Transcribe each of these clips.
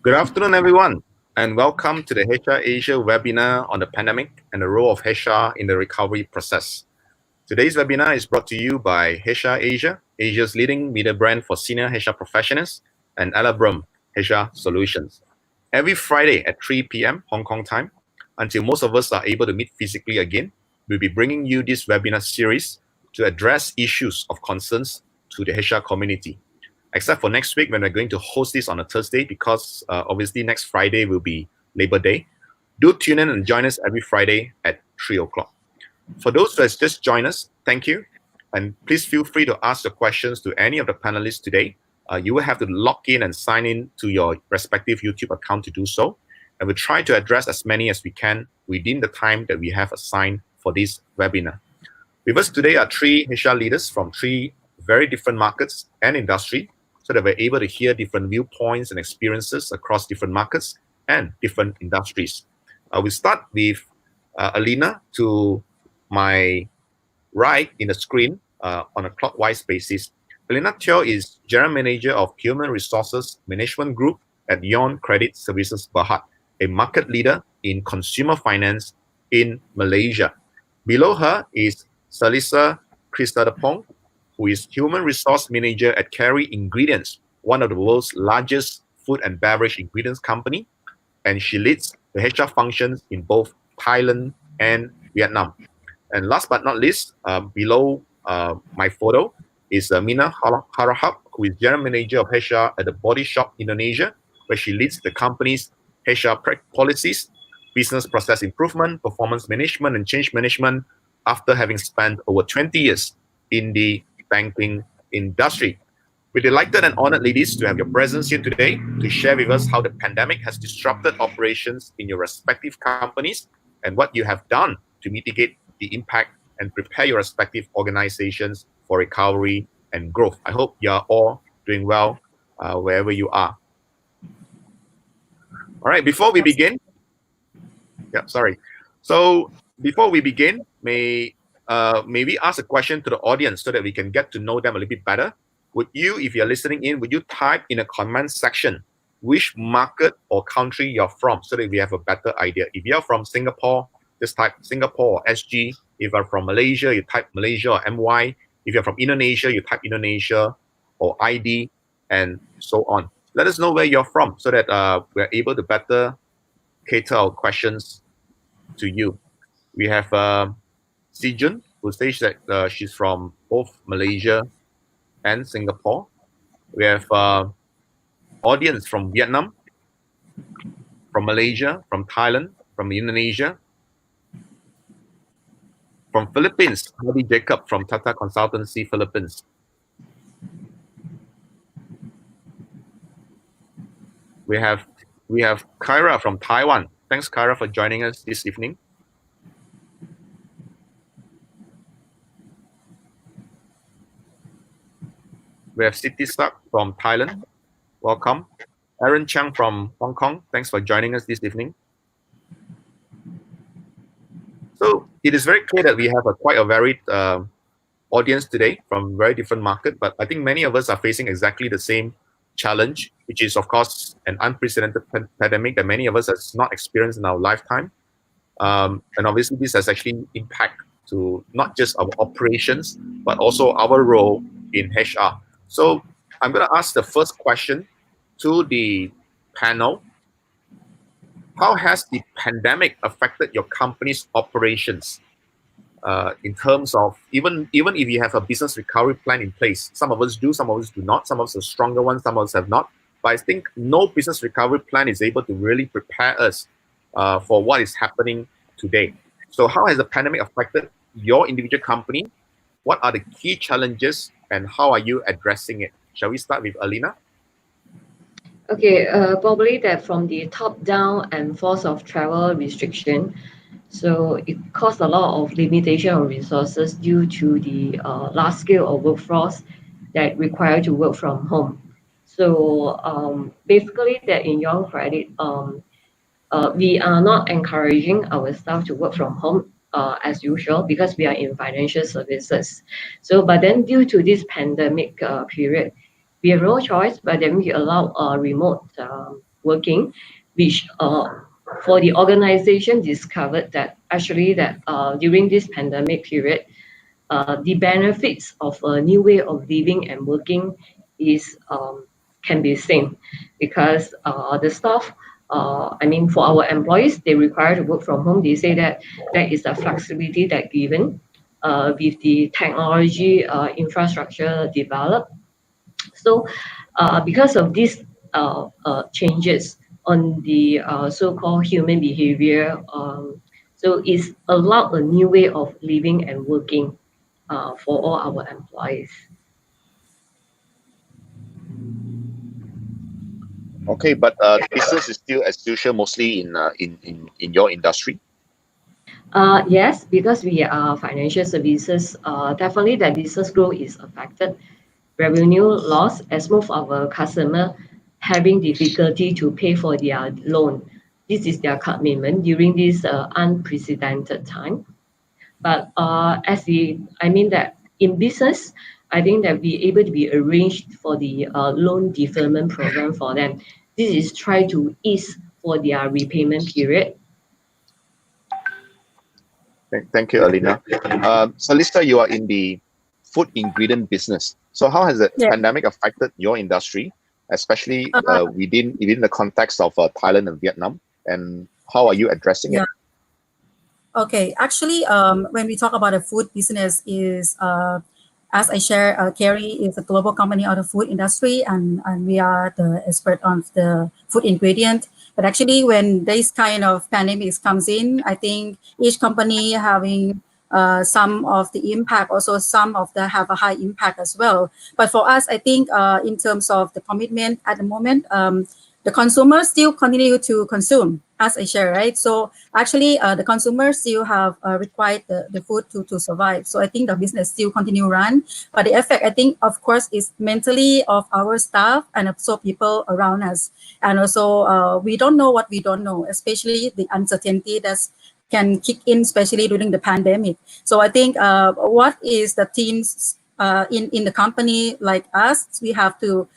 Good afternoon, everyone, and welcome to the HR Asia webinar on the pandemic and the role of HR in the recovery process. Today's webinar is brought to you by HR Asia, Asia's leading media brand for senior HR professionals, and Elabram HR Solutions. Every Friday at 3 p.m. Hong Kong time, until most of us are able to meet physically again, we'll be bringing you this webinar series to address issues of concerns to the HR community. Except for next week when we're going to host this on a Thursday because obviously next Friday will be Labor Day. Do tune in and join us every Friday at 3 o'clock. For those who have just joined us, thank you. And please feel free to ask the questions to any of the panelists today. You will have to log in and sign in to your respective YouTube account to do so. And we'll try to address as many as we can within the time that we have assigned for this webinar. With us today are three HR leaders from three very different markets and industry, so that we're able to hear different viewpoints and experiences across different markets and different industries. We start with Alina to my right in the screen on a clockwise basis. Alina Teo is General Manager of Human Resources Management Group at AEON Credit Services Berhad, a market leader in consumer finance in Malaysia. Below her is Salisa Kristadapong, who is Human Resource Manager at Kerry Ingredients, one of the world's largest food and beverage ingredients company, and she leads the HR functions in both Thailand and Vietnam. And last but not least, below my photo is Mina Harahap, who is General Manager of HR at the Body Shop Indonesia, where she leads the company's HR policies, business process improvement, performance management, and change management after having spent over 20 years in the banking industry. We're delighted and honored, ladies, to have your presence here today to share with us how the pandemic has disrupted operations in your respective companies and what you have done to mitigate the impact and prepare your respective organizations for recovery and growth. I hope you are all doing well wherever you are. All right, before we begin, So before we begin, may we ask a question to the audience so that we can get to know them a little bit better? Would you, if you're listening in, would you type in a comment section which market or country you're from so that we have a better idea? If you're from Singapore, just type Singapore or SG. If you're from Malaysia, you type Malaysia or MY. If you're from Indonesia, you type Indonesia or ID and so on. Let us know where you're from so that we're able to better cater our questions to you. We have Sijun, who says that she's from both Malaysia and Singapore. We have audience from Vietnam, from Malaysia, from Thailand, from Indonesia, from Philippines, Hadi Jacob from Tata Consultancy, Philippines. We have Kyra from Taiwan. Thanks, Kyra, for joining us this evening. We have Siti Sak from Thailand. Welcome. Aaron Chang from Hong Kong. Thanks for joining us this evening. So it is very clear that we have quite a varied audience today from very different markets, but I think many of us are facing exactly the same challenge, which is, of course, an unprecedented pandemic that many of us have not experienced in our lifetime. And obviously, this has actually impact to not just our operations, but also our role in HR. So I'm going to ask the first question to the panel. How has the pandemic affected your company's operations in terms of, even if you have a business recovery plan in place? Some of us do, some of us do not. Some of us are stronger ones, some of us have not. But I think no business recovery plan is able to really prepare us for what is happening today. So how has the pandemic affected your individual company? What are the key challenges and how are you addressing it? Shall we start with Alina? Okay, probably that from the top down and force of travel restriction, so it caused a lot of limitation of resources due to the large scale of workforce that require to work from home. So basically that in AEON Credit, we are not encouraging our staff to work from home as usual because we are in financial services. So, but then due to this pandemic period, we have no choice, but then we allow remote working, which for the organization discovered that actually that during this pandemic period, the benefits of a new way of living and working is can be seen because the staff, I mean, for our employees, they require to work from home. They say that that is a flexibility that given with the technology infrastructure developed. So, because of these changes on the so-called human behavior, so it's allowed a new way of living and working for all our employees. Okay, but business is still as usual, mostly in your industry. Yes, because we are financial services, definitely the business growth is affected. Revenue loss as most of our customer having difficulty to pay for their loan. This is their commitment during this unprecedented time. But I mean that in business, I think that we able to be arranged for the loan deferment program for them. This is try to ease for their repayment period. Thank you, Alina. So, Lisa, you are in the food ingredient business. So, how has the Yeah. pandemic affected your industry, especially Uh, within the context of Thailand and Vietnam? And how are you addressing it? Okay, actually, when we talk about a food business, is as I share, Kerry is a global company out of food industry, and we are the expert on the food ingredient. But actually, when this kind of pandemic comes in, I think each company having some of the impact, also some of them have a high impact as well. But for us, I think in terms of the commitment at the moment, the consumers still continue to consume, as I share, right? So actually, the consumers still have required the food to survive. So I think the business still continue run. But the effect, I think, of course, is mentally of our staff and also people around us. And also, we don't know what we don't know, especially the uncertainty that's can kick in, especially during the pandemic. So I think what is the teams in the company like us, we have to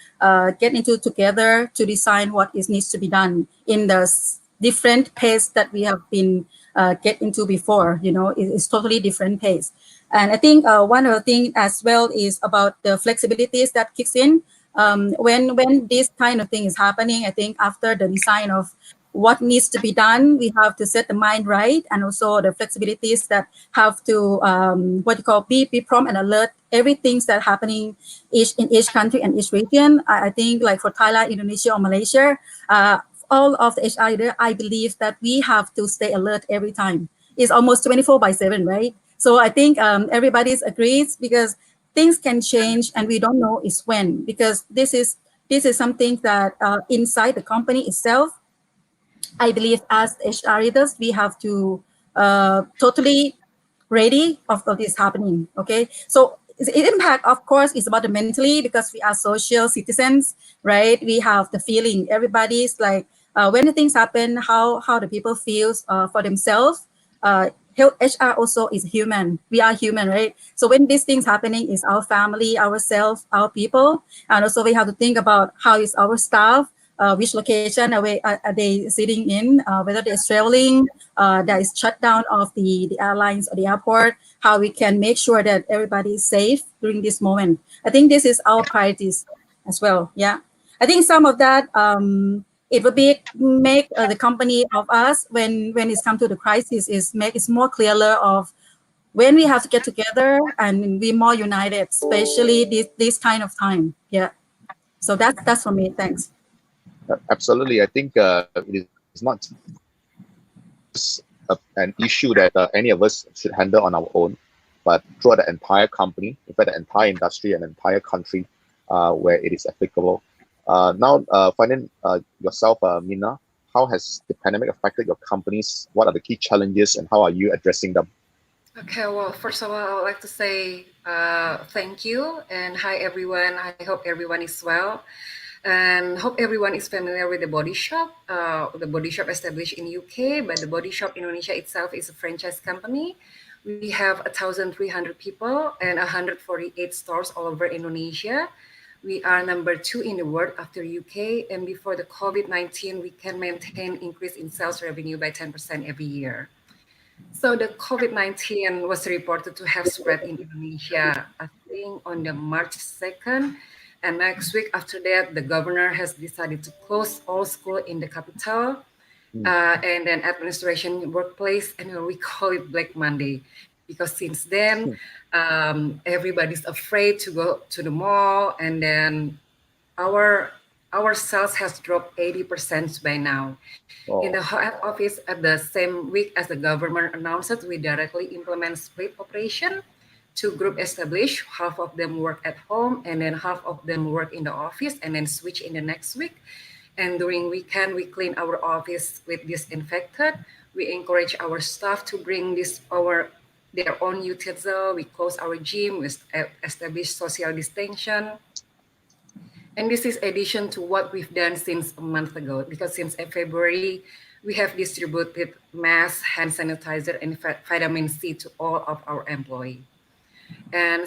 get into together to design what is needs to be done in the different pace that we have been get into before. You know, it's totally different pace. And I think one of the things as well is about the flexibilities that kicks in when this kind of thing is happening. I think after the design of what needs to be done, we have to set the mind right, and also the flexibilities that have to what you call be prompt and alert everything that happening in each country and each region. I think like for Thailand, Indonesia, or Malaysia, all of the HR leader, I believe that we have to stay alert every time. It's almost 24/7, right? So I think everybody agrees because things can change and we don't know is when, because this is something that inside the company itself, I believe as HR leaders, we have to totally ready of this happening. Okay, so the impact, of course, is about the mentally, because we are social citizens, right? We have the feeling. Everybody's like when the things happen, how the people feels for themselves. HR also is human. We are human, right? So when these things happening, is our family, ourselves, our people, and also we have to think about how is our staff. Which location are they sitting in, whether they're traveling, there is shutdown of the airlines or the airport, how we can make sure that everybody is safe during this moment. I think this is our priorities as well. Yeah, I think some of that it would be make the company of us when it's come to the crisis is make it more clearer of when we have to get together and be more united, especially this kind of time. Yeah, so that's for me. Thanks. Absolutely, I think it is not an issue that any of us should handle on our own, but throughout the entire company, in fact, the entire industry and entire country where it is applicable. Now, finding yourself, Mina, how has the pandemic affected your companies? What are the key challenges and how are you addressing them? Okay, well, first of all, I would like to say thank you and hi everyone. I hope everyone is well and hope everyone is familiar with the Body Shop. The Body Shop established in UK, but the Body Shop Indonesia itself is a franchise company. We have 1,300 people and 148 stores all over Indonesia. We are number 2 in the world after UK, and before the COVID-19, we can maintain increase in sales revenue by 10% every year. So the COVID-19 was reported to have spread in Indonesia, I think on the March 2nd. And next week after that, the governor has decided to close all school in the capital, and then administration workplace, and we call it Black Monday. Because since then, everybody's afraid to go to the mall, and then our sales has dropped 80% by now. In the head office, at the same week as the government announced it, we directly implement split operation. 2 group established, half of them work at home, and then half of them work in the office, and then switch in the next week. And during weekend, we clean our office with disinfectant. We encourage our staff to bring their own utensil. We close our gym. We establish social distancing. And this is addition to what we've done since a month ago, because since February, we have distributed masks, hand sanitizer, and vitamin C to all of our employees. And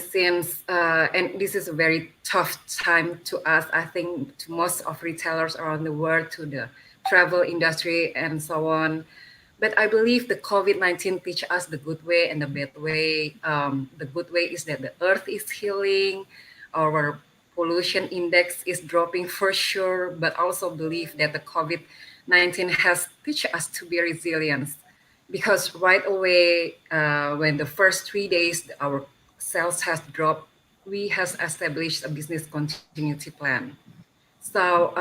and this is a very tough time to us, I think, to most of retailers around the world, to the travel industry and so on. But I believe the COVID-19 teach us the good way and the bad way. The good way is that the earth is healing, our pollution index is dropping for sure, but also believe that the COVID-19 has teach us to be resilient. Because right away, when the first 3 days, our sales has dropped, we has established a business continuity plan. So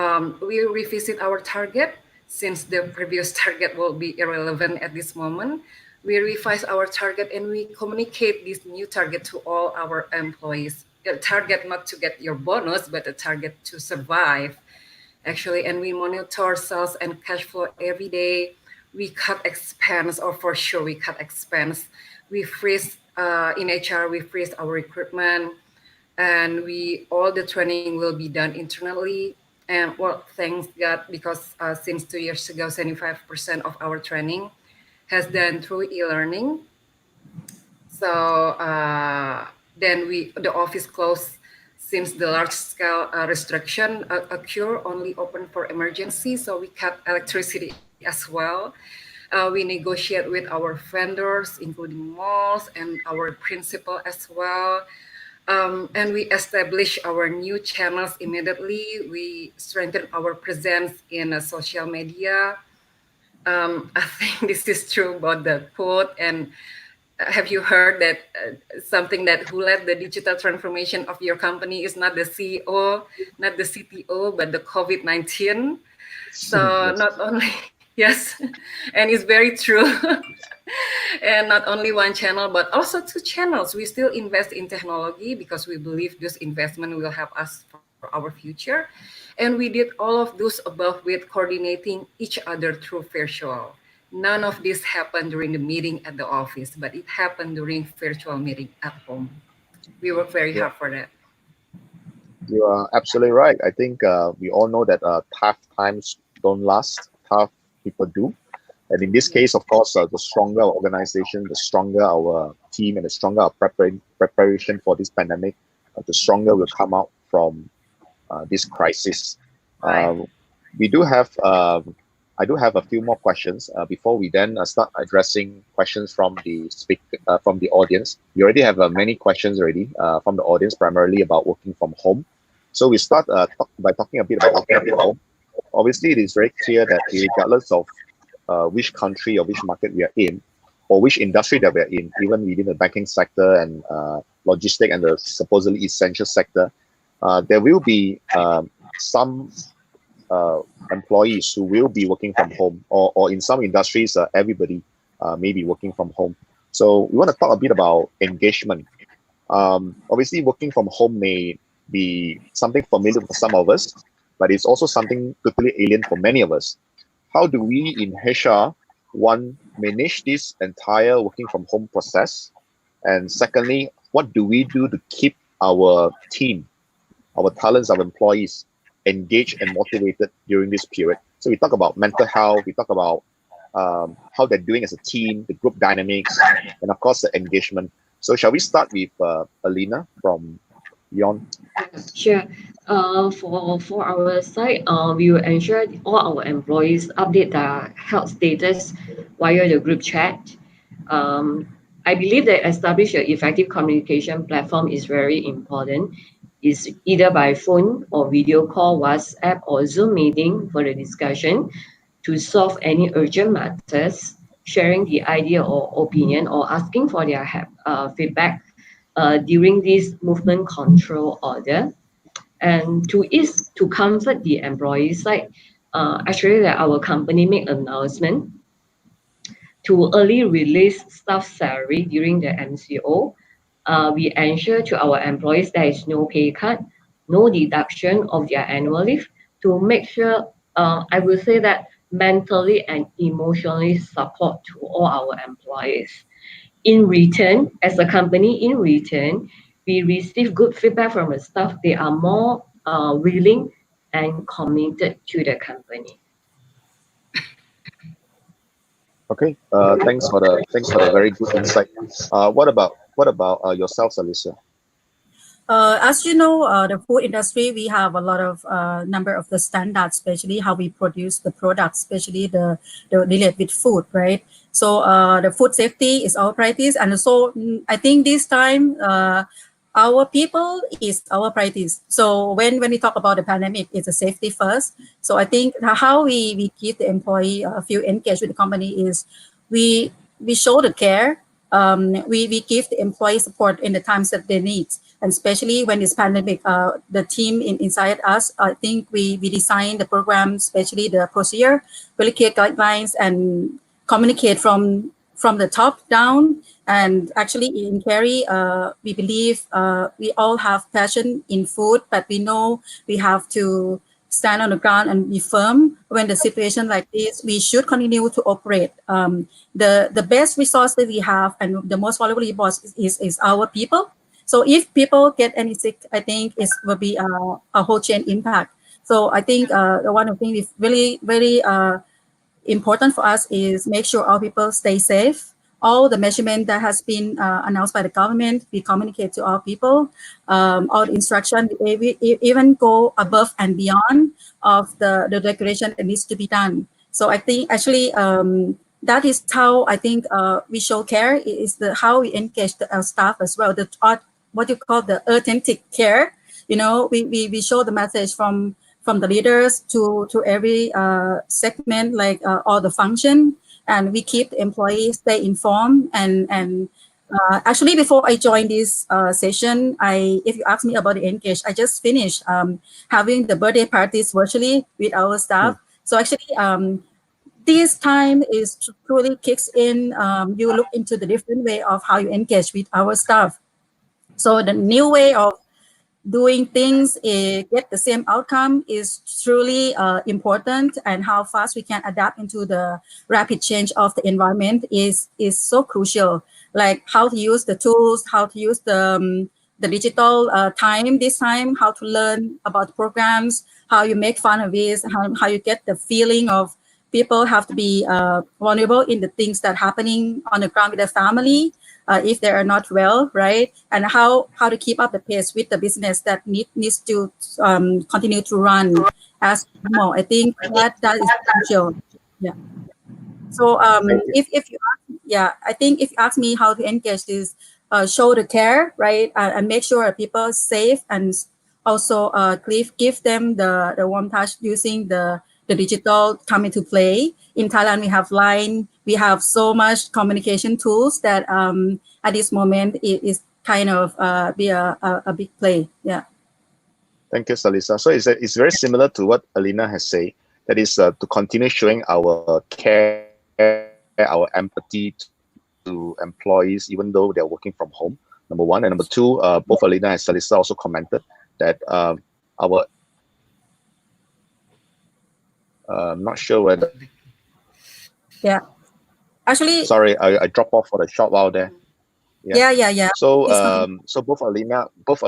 we revisit our target, since the previous target will be irrelevant at this moment. We revise our target and we communicate this new target to all our employees. The target not to get your bonus, but the target to survive, actually. And we monitor sales and cash flow every day. We cut expense, or for sure we cut expense. We freeze in HR, we freeze our recruitment, and all the training will be done internally. And well, thanks God, because since 2 years ago, 75% of our training has done through e-learning. So then the office closed since the large scale restriction occur, only open for emergency. So we cut electricity as well. We negotiate with our vendors, including malls, and our principal as well. And we establish our new channels immediately. We strengthen our presence in social media. I think this is true about the quote. And have you heard that something that who led the digital transformation of your company is not the CEO, not the CTO, but the COVID-19? So Yes. not only, yes, and it's very true. And not only one channel, but also 2 channels. We still invest in technology because we believe this investment will help us for our future. And we did all of those above with coordinating each other through virtual. None of this happened during the meeting at the office, but it happened during virtual meeting at home. We work very hard for that. You are absolutely right. I think we all know that tough times don't last, tough people do. And in this case, of course, the stronger our organization, the stronger our team, and the stronger our preparation for this pandemic, the stronger we'll come out from this crisis. Right. We do have, I do have a few more questions before we then start addressing questions from the audience. We already have many questions already from the audience, primarily about working from home. So we start by talking a bit about working from home. Obviously, it is very clear that regardless of which country or which market we are in, or which industry that we are in, even within the banking sector and logistics and the supposedly essential sector, there will be some employees who will be working from home, or in some industries, everybody may be working from home. So we want to talk a bit about engagement. Obviously, working from home may be something familiar for some of us, but it's also something totally alien for many of us. How do we in HR, one, manage this entire working from home process? And secondly, what do we do to keep our team, our talents, our employees engaged and motivated during this period? So we talk about mental health, we talk about how they're doing as a team, the group dynamics, and of course the engagement. So shall we start with Alina from AEON? Sure. For our side, we will ensure all our employees update their health status via the group chat. Um, I believe that establish an effective communication platform is very important. Is either by phone or video call, WhatsApp or Zoom meeting for the discussion to solve any urgent matters, sharing the idea or opinion or asking for their feedback during this movement control order. And to comfort the employees side, actually that our company make announcement to early release staff salary during the MCO. We ensure to our employees there is no pay cut, no deduction of their annual leave to make sure, I will say that mentally and emotionally support to all our employees. In return, as a company, in return, we receive good feedback from the staff. They are more willing and committed to the company. Okay. Thanks for the very good insight. What about yourself, Alicia? As you know, the food industry, we have a lot of number of the standards, especially how we produce the products, especially the related with food, right? So the food safety is our priorities, and so I think this time our people is our priorities. So when we talk about the pandemic, it's a safety first. So I think how we keep the employee feel engaged with the company is we show the care. We give the employee support in the times that they need, and especially when this pandemic, the team inside us, I think we design the program, especially the procedure, really clear guidelines and communicate from the top down. And actually in Kerry, we believe we all have passion in food, but we know we have to stand on the ground and be firm when the situation like this. We should continue to operate. The best resource that we have and the most valuable resource is our people. So if people get any sick, I think it will be a whole chain impact. So I think the one of the things is really very important for us is make sure our people stay safe. All the measurement that has been announced by the government, we communicate to our people. All the instruction, we even go above and beyond of the regulation that needs to be done. So I think actually that is how I think we show care. Is the how we engage our staff as well. The what you call the authentic care. You know, we show the message from the leaders to every segment, like all the function, and we keep the employees stay informed. And actually, before I joined this session, if you ask me about the engage, I just finished having the birthday parties virtually with our staff. So actually, this time is truly kicks in. You look into the different way of how you engage with our staff. So the new way of doing things get the same outcome is truly important, and how fast we can adapt into the rapid change of the environment is so crucial. Like how to use the tools, how to use the digital time this time, how to learn about programs, how you make fun of it, how you get the feeling of people have to be vulnerable in the things that happening on the ground with their family. If they are not well, right? And how to keep up the pace with the business that needs to continue to run as normal. I think that is crucial. Yeah. So if you I think if you ask me how to engage this, show the care, right, and make sure people are safe, and also give them the warm touch using the digital come into play. In Thailand, we have Line. We have so much communication tools that at this moment it is kind of be a big play. Yeah. Thank you, Salisa. So it's very similar to what Alina has said. That is to continue showing our care, our empathy to employees, even though they're working from home. Number one, and number two, both Alina and Salisa also commented that our I'm not sure whether. Yeah. Actually. Sorry, I dropped off for a short while there. Yeah. So so both Alina and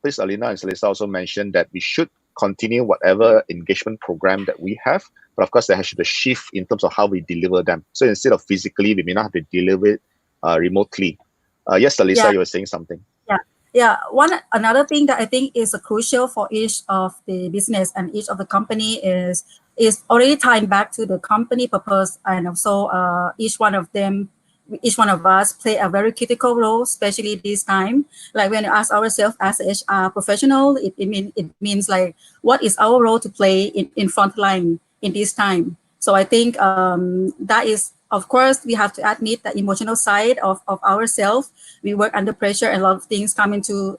Salisa also mentioned that we should continue whatever engagement program that we have, but of course there has to be a shift in terms of how we deliver them. So instead of physically, we may not have to deliver it remotely. Yes, Salisa, you were saying something. Yeah. Yeah, another thing that I think is crucial for each of the business and each of the company is already tying back to the company purpose, and also each one of us play a very critical role, especially this time. Like when you ask ourselves as a HR professional, it means like what is our role to play in front line in this time. So I think that is, of course, we have to admit the emotional side of ourselves. We work under pressure and a lot of things come into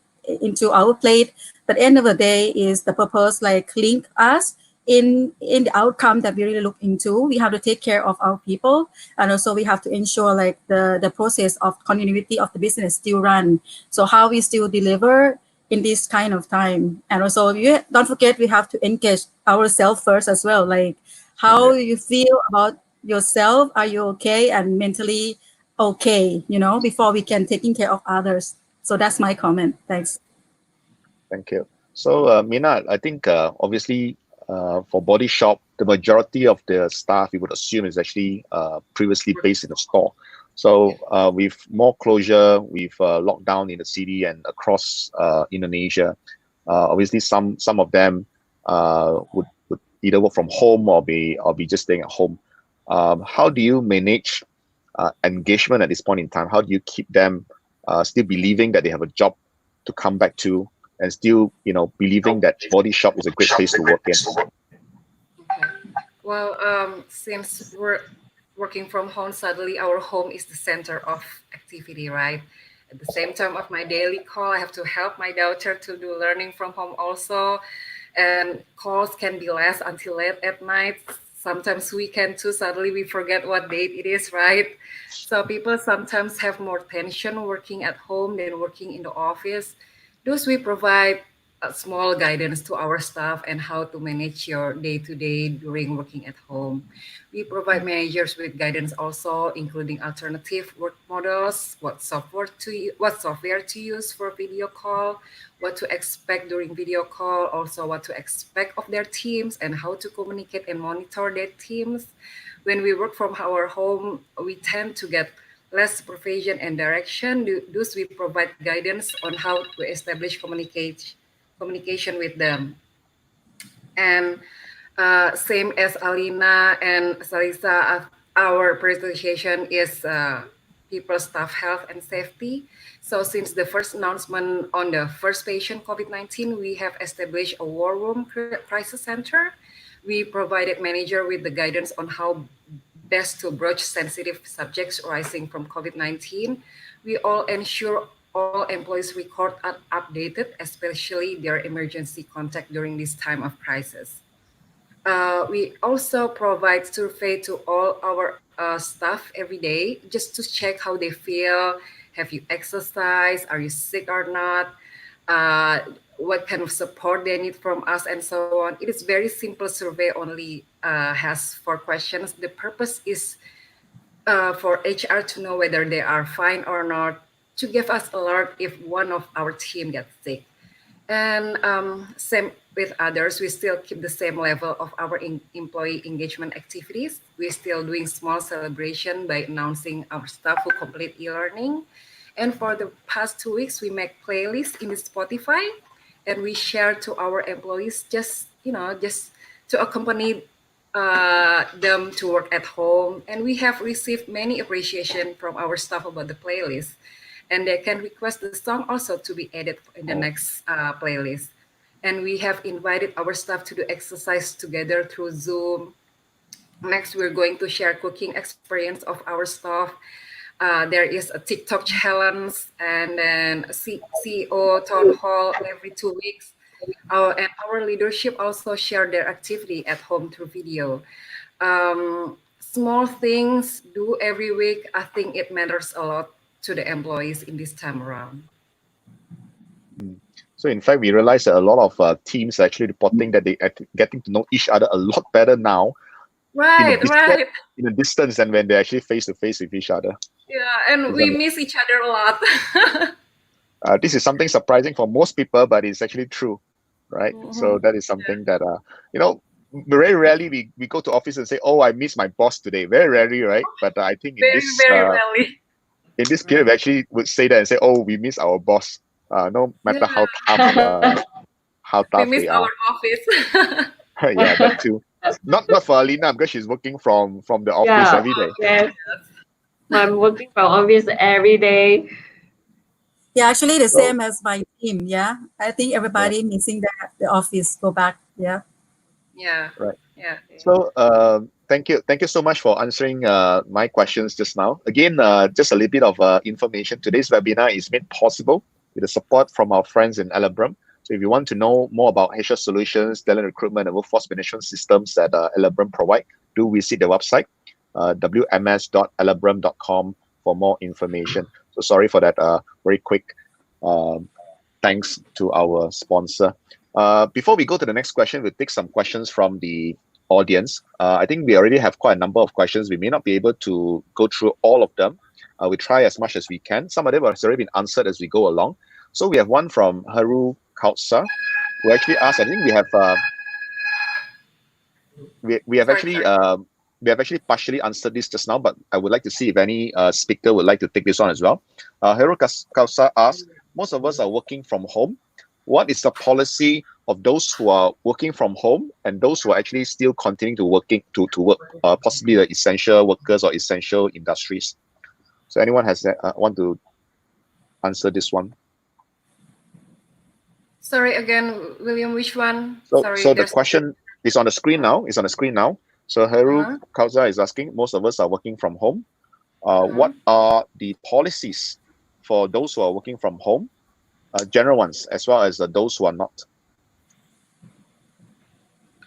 our plate. But end of the day is the purpose like link us in the outcome that we really look into. We have to take care of our people, and also we have to ensure like the process of continuity of the business still run. So how we still deliver in this kind of time. And also you don't forget we have to engage ourselves first as well, like how Yeah. you feel about yourself. Are you okay and mentally okay, before we can taking care of others. So that's my comment. Thanks. Thank you. So, Mina, I think obviously for Body Shop, the majority of the staff we would assume is actually previously based in the store. So with more closure, with lockdown in the city and across Indonesia, obviously some of them would either work from home or be just staying at home. How do you manage engagement at this point in time? How do you keep them still believing that they have a job to come back to, and still, believing that Body Shop is a great place to work in? Okay. Well, since we're working from home, suddenly our home is the center of activity, right? At the same time of my daily call, I have to help my daughter to do learning from home also. And calls can be less until late at night. Sometimes weekend too, suddenly we forget what date it is, right? So people sometimes have more tension working at home than working in the office. Thus, we provide a small guidance to our staff and how to manage your day-to-day during working at home. We provide managers with guidance also, including alternative work models, what software to use for video call, what to expect during video call, also what to expect of their teams and how to communicate and monitor their teams. When we work from our home, we tend to get less supervision and direction. Thus, we provide guidance on how to establish communication with them. And same as Alina and Sarisa, our presentation is people, staff health and safety. So since the first announcement on the first patient COVID-19, we have established a war room crisis center. We provided manager with the guidance on how best to broach sensitive subjects arising from COVID-19. We all ensure all employees' record are updated, especially their emergency contact during this time of crisis. We also provide survey to all our staff every day just to check how they feel. Have you exercised? Are you sick or not? What kind of support they need from us, and so on. It is very simple survey, only has 4 questions. The purpose is for HR to know whether they are fine or not, to give us alert if one of our team gets sick. And same with others, we still keep the same level of our employee engagement activities. We're still doing small celebration by announcing our staff who complete e-learning. And for the past 2 weeks, we make playlists in the Spotify, and we share to our employees just to accompany them to work at home. And we have received many appreciation from our staff about the playlist, and they can request the song also to be added in the next playlist. And we have invited our staff to do exercise together through Zoom. Next, we're going to share cooking experience of our staff. There is a TikTok challenge, and then CEO town hall every 2 weeks. And our leadership also share their activity at home through video. Small things do every week. I think it matters a lot to the employees in this time around. So in fact, we realized that a lot of teams are actually reporting that they are getting to know each other a lot better now, Right. in a distance than when they're actually face to face with each other. Yeah, and we miss each other a lot. This is something surprising for most people, but it's actually true, right? So that is something that very rarely we go to office and say, "Oh, I miss my boss today." Very rarely, right? But I think in Very, this very rarely. in this period, we actually would say that and say, "Oh, we miss our boss." no matter Yeah, how we tough miss they our are. office. Yeah, that too. Not for Alina because she's working from the office Yeah, every day. yes. I'm working from office every day. Yeah, actually the So same as my team. Yeah, I think yeah, everybody missing the office go back. Yeah. Yeah, right. yeah. So thank you so much for answering my questions just now. Again, just a little bit of information. Today's webinar is made possible with the support from our friends in Elabram. So if you want to know more about HR solutions, talent recruitment, and workforce management systems that Elabram provide, do visit the website wms.elabram.com for more information. So sorry for that very quick um, thanks to our sponsor. Before we go to the next question, we'll take some questions from the audience. I think we already have quite a number of questions. We may not be able to go through all of them. We try as much as we can. Some of them have already been answered as we go along. So we have one from Haru Kautsa, who actually asked, I think we have Sorry, sorry. we have actually partially answered this just now, but I would like to see if any speaker would like to take this one as well. Haru Kautsa asked, most of us are working from home. What is the policy of those who are working from home and those who are actually still continuing to work, possibly the essential workers or essential industries? So anyone has want to answer this one? Sorry again, William, which one? So, Sorry, so the there's. question is on the screen now. It's on the screen now. So Haru Uh-huh. Kauza is asking, most of us are working from home. Uh-huh. What are the policies for those who are working from home, general ones, as well as those who are not?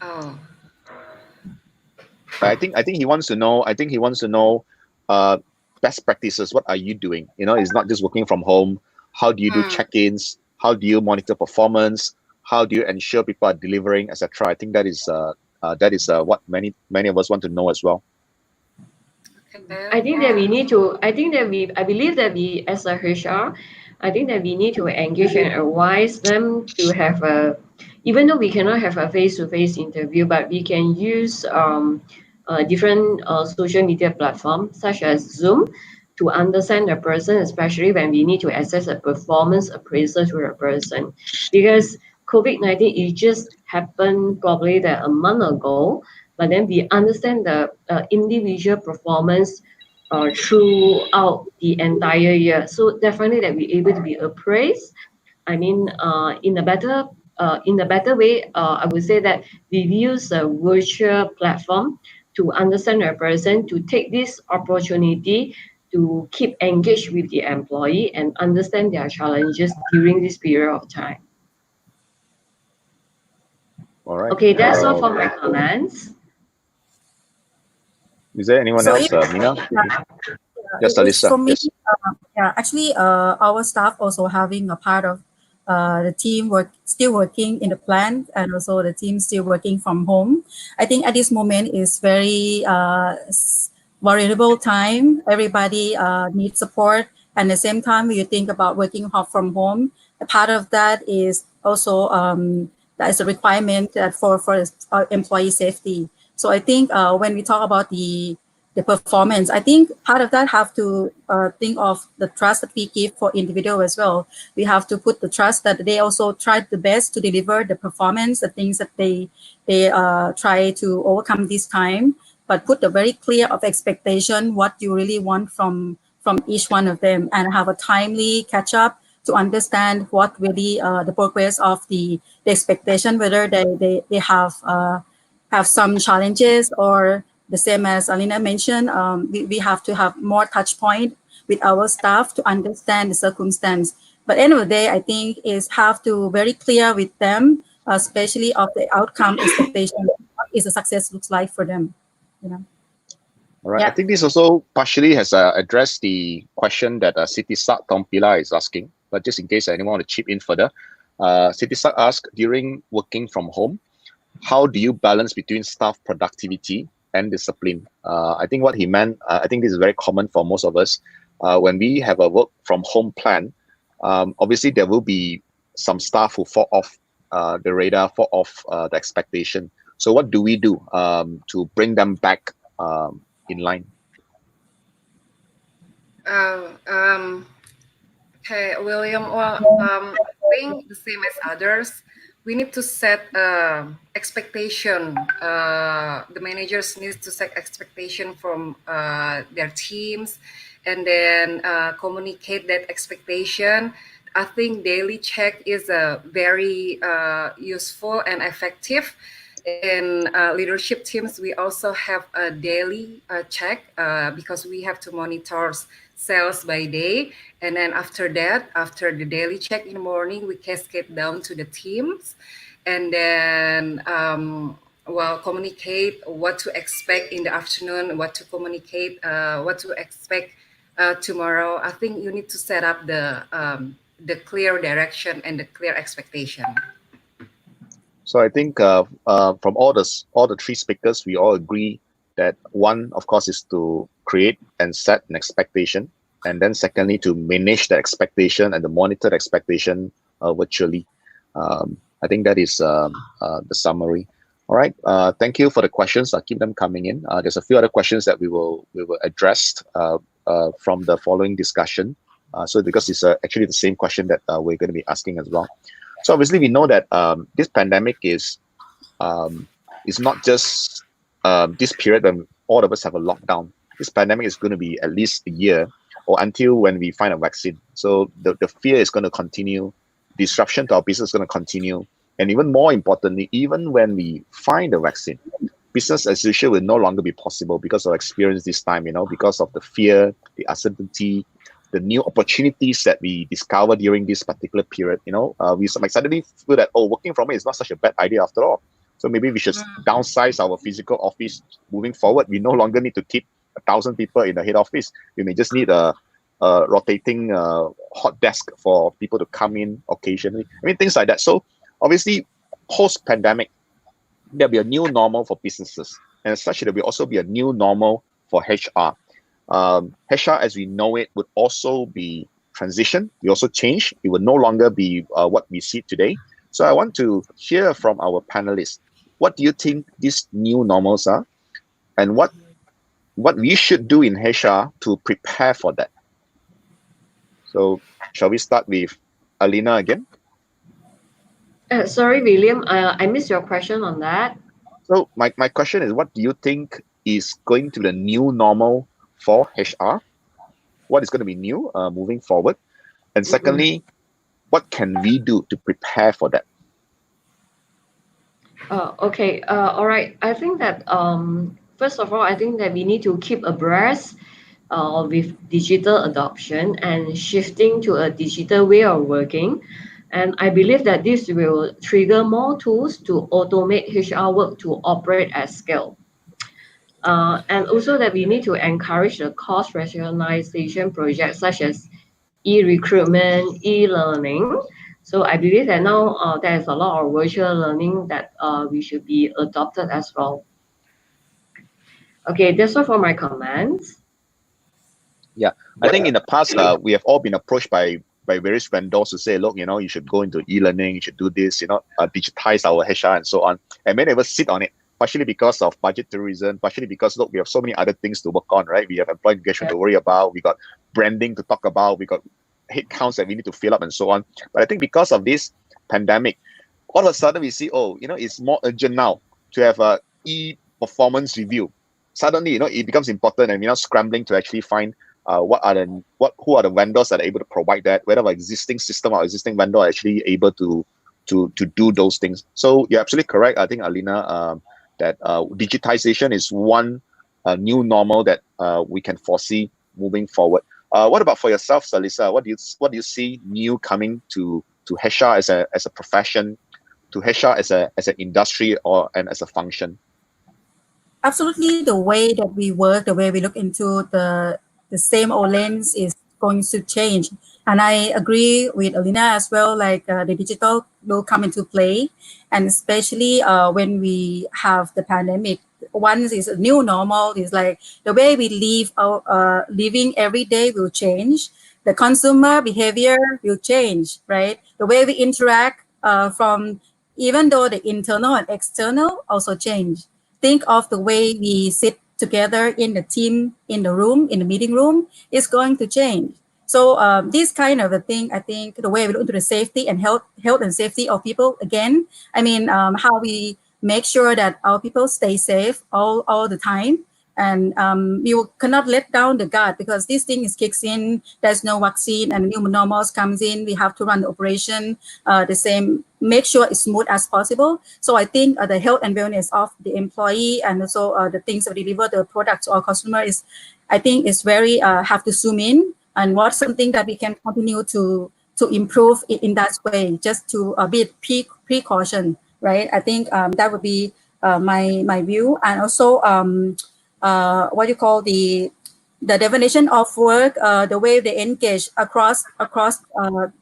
Oh. I think he wants to know. I think he wants to know best practices. What are you doing? You know, it's not just working from home. How do you do check-ins? How do you monitor performance? How do you ensure people are delivering, etc.? I think that is what many of us want to know as well. Okay. I think that we need to, I believe that we, as a HR, I think that we need to engage and advise them to have even though we cannot have a face-to-face interview, but we can use different social media platforms such as Zoom to understand the person, especially when we need to assess a performance appraisal to a person. Because COVID-19, it just happened probably that a month ago, but then we understand the individual performance throughout the entire year. So definitely that we're able to be appraised. I mean, in a better way, I would say that we use a virtual platform to understand a person, to take this opportunity to keep engaged with the employee and understand their challenges during this period of time. All right. Okay, that's all for my comments. Is there anyone So else, if, Mina? Yes, it's Alisa. for me, Yes. yeah, actually, our staff also having a part of the team still working in the plant, and also the team still working from home. I think at this moment is very vulnerable time. Everybody needs support, and at the same time, you think about working from home. A part of that is also that is a requirement that for employee safety. So I think when we talk about the performance, I think part of that have to think of the trust that we give for individual as well. We have to put the trust that they also tried the best to deliver the performance, the things that they try to overcome this time, but put a very clear of expectation what you really want from each one of them, and have a timely catch up to understand what really the progress of the expectation, whether they have some challenges, or the same as Alina mentioned, we have to have more touch point with our staff to understand the circumstance. But end of the day, I think is have to very clear with them, especially of the outcome expectation. What is a success looks like for them, you know. All right. Yeah. I think this also partially has addressed the question that Sitisak Tompila is asking. But just in case anyone want to chip in further, Sitisak asked, during working from home, how do you balance between staff productivity and discipline? I think what he meant, I think this is very common for most of us. When we have a work from home plan, obviously there will be some staff who fall off the radar, fall off the expectation. So what do we do to bring them back in line? Okay, William. Well, I think the same as others. We need to set expectation. The managers need to set expectation from their teams, and then communicate that expectation. I think daily check is very useful and effective. In leadership teams, we also have a daily check because we have to monitor sales by day. And then after that, after the daily check in the morning, we cascade down to the teams. And then, well, communicate what to expect in the afternoon, what to communicate, what to expect tomorrow. I think you need to set up the clear direction and the clear expectation. So I think from all the three speakers, we all agree that one, of course, is to create and set an expectation, and then secondly, to manage the expectation and to monitor the expectation virtually. I think that is the summary. All right. Thank you for the questions. I'll keep them coming in. There's a few other questions that we will address from the following discussion. So because it's actually the same question that we're going to be asking as well. So obviously we know that this pandemic is not just this period when all of us have a lockdown. This pandemic is going to be at least a year or until when we find a vaccine. So the fear is going to continue. Disruption to our business is going to continue. And even more importantly, even when we find a vaccine, business as usual will no longer be possible because of experience this time, because of the fear, the uncertainty, the new opportunities that we discover during this particular period. We might suddenly feel that, working from it is not such a bad idea after all. So maybe we should downsize our physical office moving forward. We no longer need to keep 1,000 people in the head office. We may just need a rotating hot desk for people to come in occasionally. I mean, things like that. So obviously, post-pandemic, there'll be a new normal for businesses. And as such, there will also be a new normal for HR. HR as we know it would also be transition. We also change. It would no longer be what we see today. So I want to hear from our panelists. What do you think these new normals are? And what we should do in HR to prepare for that? So shall we start with Alina again? Sorry, William, I missed your question on that. So my question is, what do you think is going to be the new normal for HR? What is going to be new moving forward? And secondly, what can we do to prepare for that? Okay. All right. I think that first of all, I think that we need to keep abreast with digital adoption and shifting to a digital way of working. And I believe that this will trigger more tools to automate HR work to operate at scale. And also that we need to encourage the cost rationalization projects such as e-recruitment, e-learning. So I believe that now there's a lot of virtual learning that we should be adopted as well. Okay, that's all for my comments. Yeah, I think in the past, we have all been approached by various vendors to say, look, you should go into e-learning, you should do this, digitize our HR and so on. And many of us sit on it, partially because of budgetary reason, partially because, look, we have so many other things to work on, right? We have employee engagement to worry about, we got branding to talk about, we got headcounts that we need to fill up and so on. But I think because of this pandemic, all of a sudden we see, it's more urgent now to have a e-performance review. Suddenly, it becomes important, and we're now scrambling to actually find who are the vendors that are able to provide that, whether our existing system or existing vendor are actually able to do those things. So you're absolutely correct. I think, Alina, that digitization is one new normal that we can foresee moving forward. What about for yourself, Salisa? What do you see new coming to HR as a profession, to HR as an industry and as a function? Absolutely, the way that we work, the way we look into the same old lens is going to change. And I agree with Alina as well, like the digital will come into play. And especially when we have the pandemic, one is a new normal, is like the way we live our living every day will change. The consumer behavior will change, right? The way we interact from, even though the internal and external also change. Think of the way we sit together in the team, in the room, in the meeting room, is going to change. So this kind of a thing, I think the way we look into the safety and health and safety of people, again, I mean, how we make sure that our people stay safe all the time. And you cannot let down the guard, because this thing is kicks in, there's no vaccine and new normals comes in. We have to run the operation the same, make sure it's smooth as possible. So I think the health and wellness of the employee, and also the things that we deliver the product to our customer is, I think, is very have to zoom in, and what's something that we can continue to improve in that way, just to be precaution, right? I think that would be my view. And also what you call the definition of work, the way they engage across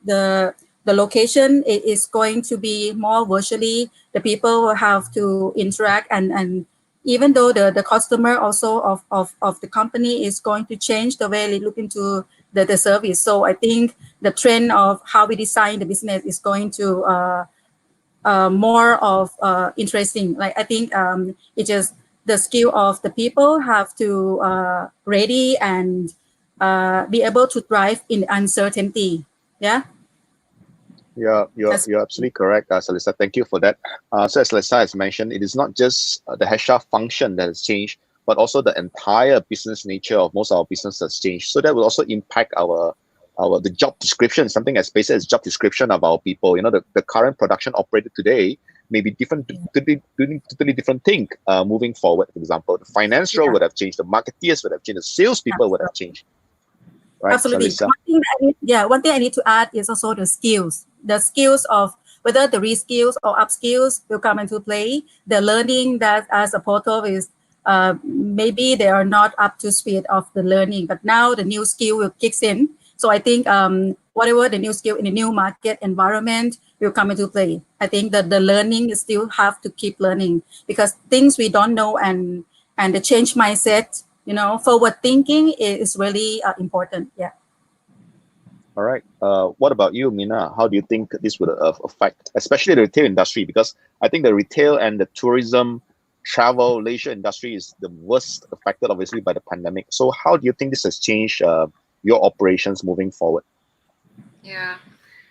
the location is going to be more virtually. The people will have to interact, and even though the customer also of the company is going to change the way they look into the service. So I think the trend of how we design the business is going to more of interesting. Like I think it just the skill of the people have to ready and be able to thrive in uncertainty. Yeah. Yeah, you're absolutely correct, Salisa. Thank you for that. So as Salisa has mentioned, it is not just the HR function that has changed, but also the entire business nature of most of our business has changed. So that will also impact the job description, something as basic as job description of our people. You know, the current production operator today may be different, could be doing totally different thing moving forward. For example, the finance role would have changed, the marketeers would have changed, the salespeople would have changed. Right, absolutely. Salisa? One thing I need to add is also the skills. The skills of whether the reskills or upskills will come into play. The learning that as a portal is maybe they are not up to speed of the learning, but now the new skill will kicks in. So I think whatever the new skill in the new market environment will come into play. I think that the learning is still have to keep learning, because things we don't know and the change mindset, you know, forward thinking is really important. Yeah. All right. What about you, Mina? How do you think this would affect, especially the retail industry? Because I think the retail and the tourism, travel, leisure industry is the worst affected, obviously, by the pandemic. So how do you think this has changed your operations moving forward? Yeah,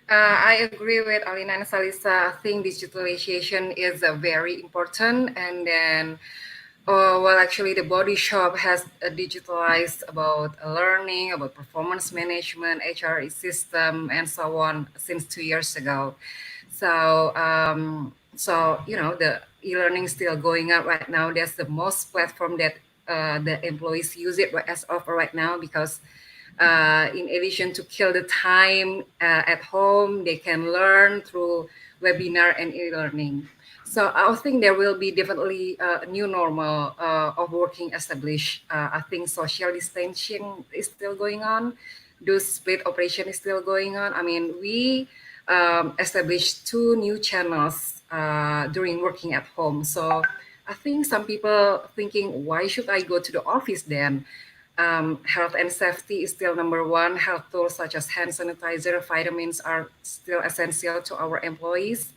I agree with Alina and Salisa. I think digitalization is very important. And then, well, actually, the body shop has digitalized about learning, about performance management, HR system, and so on since 2 years ago. So, you know, the e-learning is still going on right now. That's the most platform that the employees use it as of right now, because in addition to kill the time at home, they can learn through webinar and e-learning. So I think there will be definitely a new normal of working established. I think social distancing is still going on. Those split operation is still going on. I mean, we established 2 new channels during working at home. So I think some people thinking, why should I go to the office then? Health and safety is still number one. Health tools such as hand sanitizer, vitamins are still essential to our employees.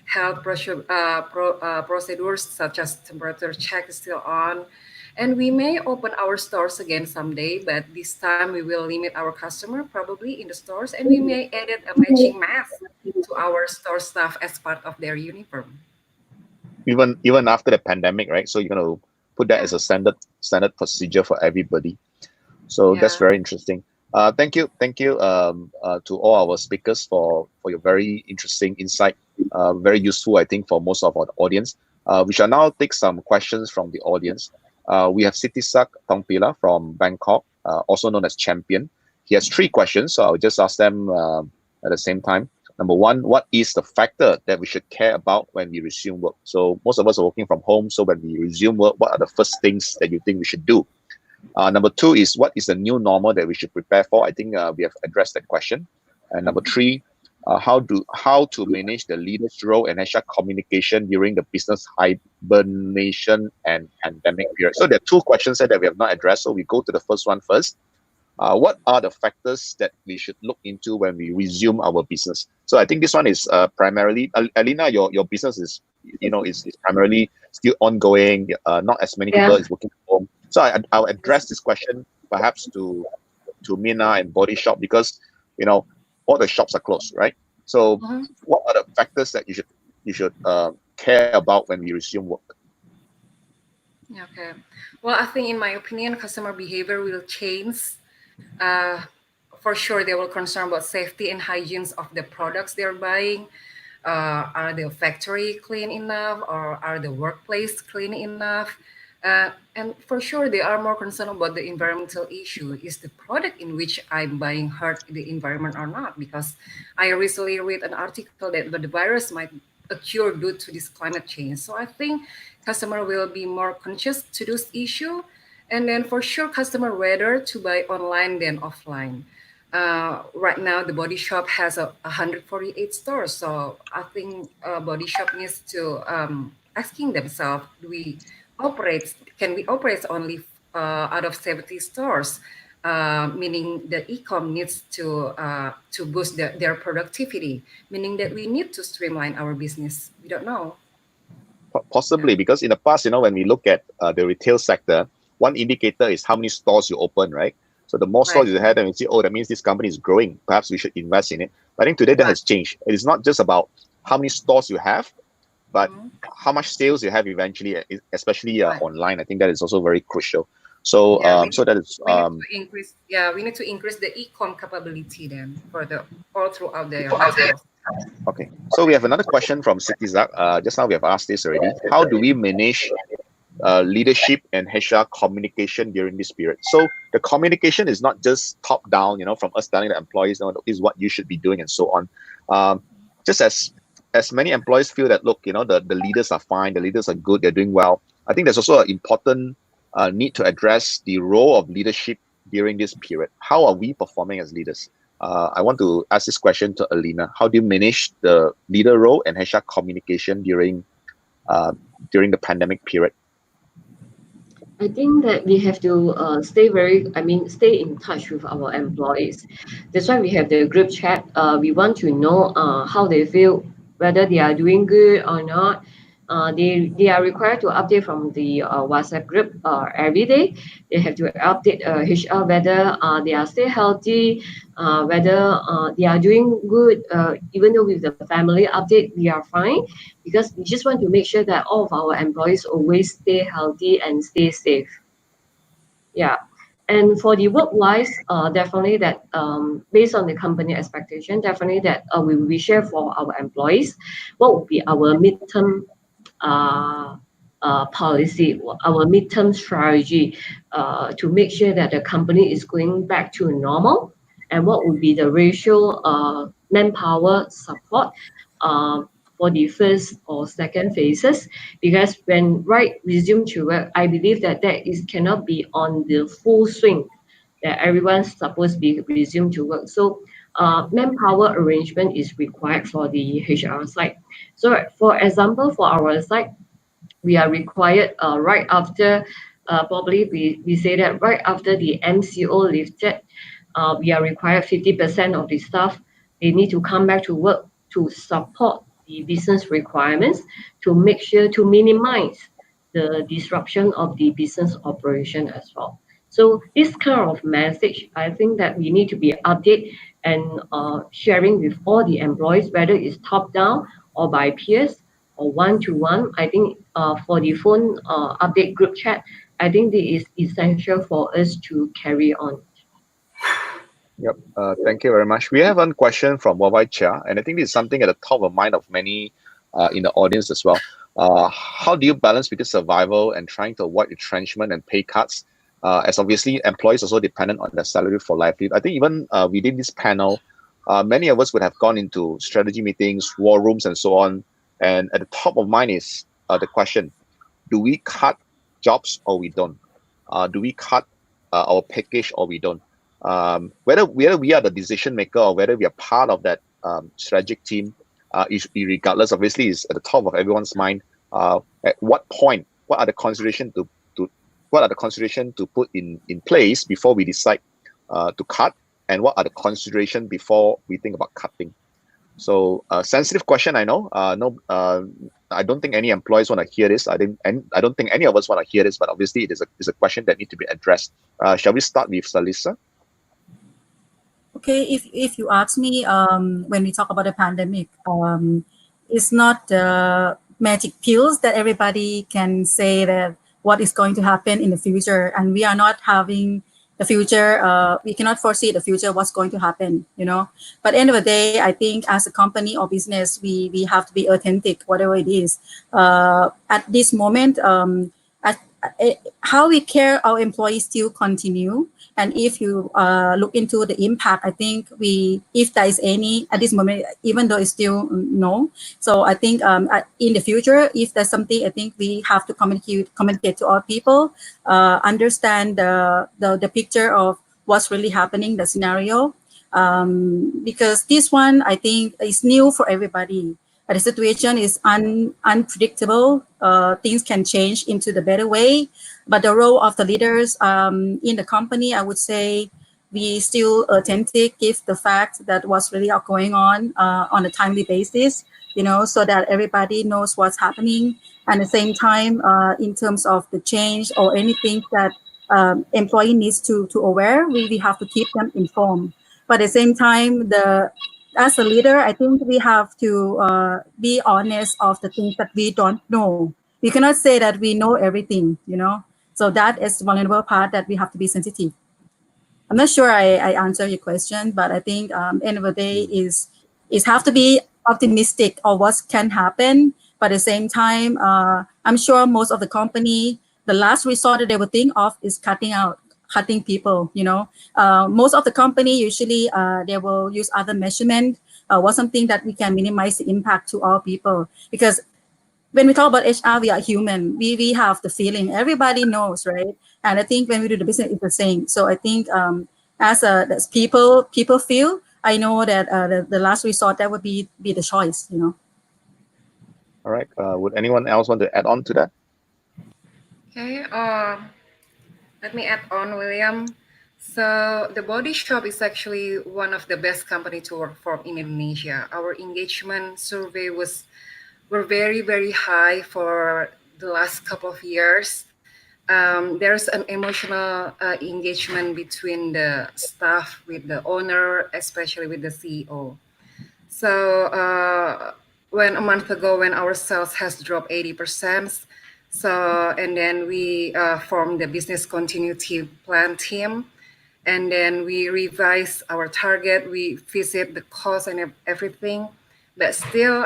Health procedures such as temperature check is still on. And we may open our stores again someday, but this time we will limit our customer probably in the stores, and we may add a matching mask to our store staff as part of their uniform. Even after the pandemic, right? So you're going to put that as a standard procedure for everybody. So that's very interesting. Thank you to all our speakers for your very interesting insight. Very useful, I think, for most of our audience. We shall now take some questions from the audience. We have Sitisak Tongpila from Bangkok, also known as Champion. He has 3 questions, so I'll just ask them at the same time. Number 1, what is the factor that we should care about when we resume work? So most of us are working from home. So when we resume work, what are the first things that you think we should do? Number 2 is, what is the new normal that we should prepare for? I think we have addressed that question. And number 3, how to manage the leader's role and HR communication during the business hibernation and pandemic period. So there are 2 questions that we have not addressed. So we go to the first one first. What are the factors that we should look into when we resume our business? So I think this one is primarily, Alina, your business is primarily still ongoing. Not as many people is working from home. So I'll address this question perhaps to to Mina and Body Shop because all the shops are closed, right? So what are the factors that you should care about when we resume work? Okay. Well, I think in my opinion, customer behavior will change. For sure, they will concern about safety and hygiene of the products they're buying. Are the factory clean enough, or are the workplace clean enough? And for sure, they are more concerned about the environmental issue. Is the product in which I'm buying hurt the environment or not? Because I recently read an article that the virus might occur due to this climate change. So I think customer will be more conscious to this issue. And then for sure, customer rather to buy online than offline. Right now, the Body Shop has 148 stores. So I think Body Shop needs to asking themselves, can we operate only out of 70 stores? Meaning the e-com needs to boost their productivity, meaning that we need to streamline our business. We don't know. Possibly, because in the past, when we look at the retail sector, one indicator is how many stores you open, right? So the more stores you have, then we see, that means this company is growing. Perhaps we should invest in it. But I think today that has changed. It is not just about how many stores you have, but how much sales you have eventually, especially online. I think that is also very crucial. So, that is. We need to increase the e-com capability then for all throughout the retail. Okay, so we have another question from Citizak. Just now we have asked this already. How do we manage leadership and HR communication during this period? So the communication is not just top down, from us telling the employees, this is what you should be doing and so on. Just as many employees feel that, look, the leaders are fine, the leaders are good, they're doing well. I think there's also an important need to address the role of leadership during this period. How are we performing as leaders? I want to ask this question to Alina. How do you manage the leader role and HR communication during the pandemic period? I think that we have to stay in touch with our employees. That's why we have the group chat. We want to know how they feel, whether they are doing good or not. They are required to update from the WhatsApp group every day. They have to update HR whether they are still healthy, whether they are doing good. Even though with the family update, we are fine, because we just want to make sure that all of our employees always stay healthy and stay safe. Yeah. And for the work-wise, definitely that based on the company expectation, definitely that we share for our employees what would be our midterm policy, our midterm strategy to make sure that the company is going back to normal, and what would be the ratio manpower support for the first or second phases. Because when resume to work, I believe that cannot be on the full swing that everyone's supposed to be resumed to work. So manpower arrangement is required for the HR side. So for example, for our side, we are required right after, probably we say that right after the MCO lifted, we are required 50% of the staff, they need to come back to work to support the business requirements, to make sure to minimize the disruption of the business operation as well. So this kind of message, I think that we need to be updated and sharing with all the employees, whether it's top down or by peers or one-to-one. I think for the phone update group chat, I think this is essential for us to carry on. Yep. Thank you very much. We have one question from Wawai Chia, and I think this is something at the top of mind of many in the audience as well. How do you balance between survival and trying to avoid retrenchment and pay cuts? As obviously employees also dependent on their salary for livelihood. I think even within this panel, many of us would have gone into strategy meetings, war rooms, and so on. And at the top of mind is the question: do we cut jobs or we don't? Do we cut our package or we don't? Whether we are the decision maker or whether we are part of that strategic team, is regardless. Obviously, is at the top of everyone's mind. At what point? What are the consideration to put in place before we decide to cut, and what are the consideration before we think about cutting? So, sensitive question, I know. I don't think any employees want to hear this. I don't think any of us want to hear this. But obviously, it is a question that needs to be addressed. Shall we start with Salisa? okay, if you ask me, when we talk about the pandemic, it's not magic pills that everybody can say that what is going to happen in the future, and we are not having the future. We cannot foresee the future, what's going to happen, you know. But end of the day, I think as a company or business, we have to be authentic, whatever it is. At this moment, how we care our employees still continue. And if you look into the impact, I think if there is any at this moment, even though it's still no. So I think in the future, if there's something, I think we have to communicate to our people, understand the picture of what's really happening, the scenario, because this one I think is new for everybody. The situation is unpredictable. Things can change into the better way. But the role of the leaders in the company, I would say, we still authentic, give the fact that what's really going on a timely basis, you know, so that everybody knows what's happening. And at the same time, in terms of the change or anything that employee needs to aware, we have to keep them informed. But at the same time, as a leader, I think we have to be honest of the things that we don't know. We cannot say that we know everything, you know. So that is the vulnerable part that we have to be sensitive. I'm not sure I answer your question, but I think end of the day is have to be optimistic of what can happen. But at the same time, I'm sure most of the company, the last resort that they would think of is cutting people, you know. Most of the company usually they will use other measurement or something that we can minimize the impact to our people. Because when we talk about HR, we are human. We have the feeling. Everybody knows, right? And I think when we do the business, it's the same. So I think as people feel, I know that the last resort, that would be the choice, you know. All right. Would anyone else want to add on to that? Okay. Let me add on, William. So the Body Shop is actually one of the best company to work for in Indonesia. Our engagement survey were very, very high for the last couple of years. There's an emotional engagement between the staff with the owner, especially with the CEO. So when a month ago, when our sales has dropped 80%, and then we formed the business continuity plan team, and then we revise our target, we visit the cost and everything, but still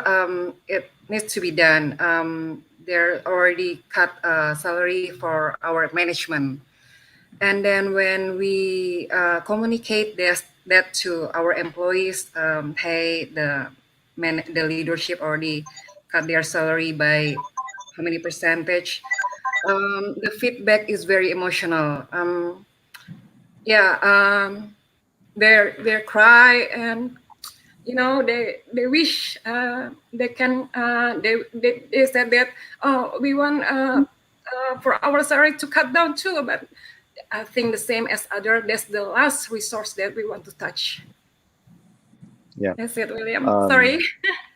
it needs to be done. They're already cut salary for our management. And then when we communicate that to our employees, hey, the leadership already cut their salary by how many percentage? The feedback is very emotional. They cry, and you know, they wish they can. They said that, oh, we want for our salary to cut down too, but I think the same as other. That's the last resource that we want to touch. Yeah, that's it, William. Sorry.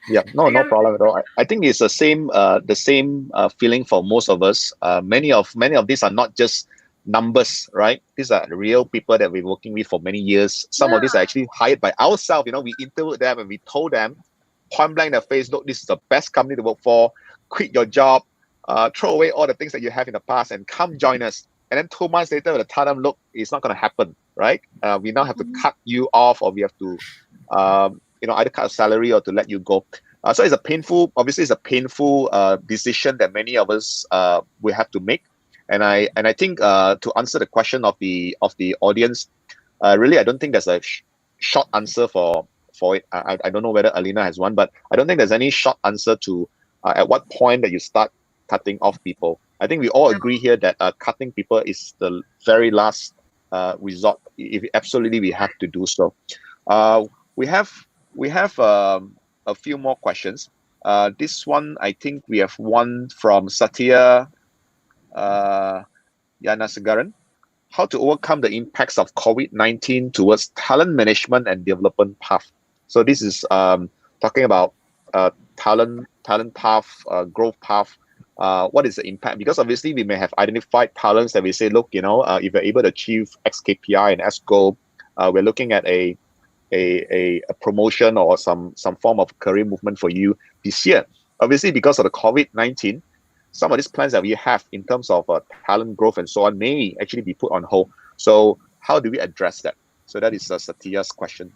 Yeah, no problem at all. I think it's the same feeling for most of us. Many of these are not just numbers, right? These are real people that we're working with for many years. Some of these are actually hired by ourselves. You know, we interviewed them and we told them point blank in their face, look, this is the best company to work for. Quit your job, throw away all the things that you have in the past and come join us. And then 2 months later, we'll tell them, look, it's not going to happen, right? We now have to cut you off, or we have to either cut a salary or to let you go. So it's a painful decision that many of us will have to make. And I think to answer the question of the audience, really, I don't think there's a short answer for it. I don't know whether Alina has one, but I don't think there's any short answer to at what point that you start cutting off people. I think we all agree here that cutting people is the very last resort. If absolutely we have to do so. We have a few more questions. This one, I think we have one from Satya Yanasagaran. How to overcome the impacts of COVID-19 towards talent management and development path. So this is talking about talent path, growth path. What is the impact? Because obviously we may have identified talents that we say, look, if you're able to achieve X KPI and S goal, we're looking at a a promotion or some form of career movement for you this year? Obviously, because of the COVID-19, some of these plans that we have in terms of talent growth and so on may actually be put on hold. So how do we address that? So that is Satya's question.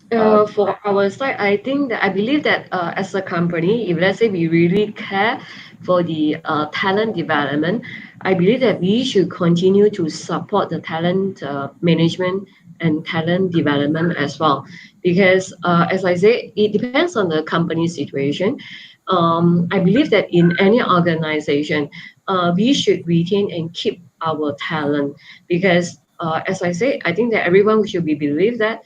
For our side, I think that I believe that as a company, if let's say we really care for the talent development, I believe that we should continue to support the talent management and talent development as well. Because as I say, it depends on the company situation. I believe that in any organization, we should retain and keep our talent because, as I say, I think that everyone should be believe that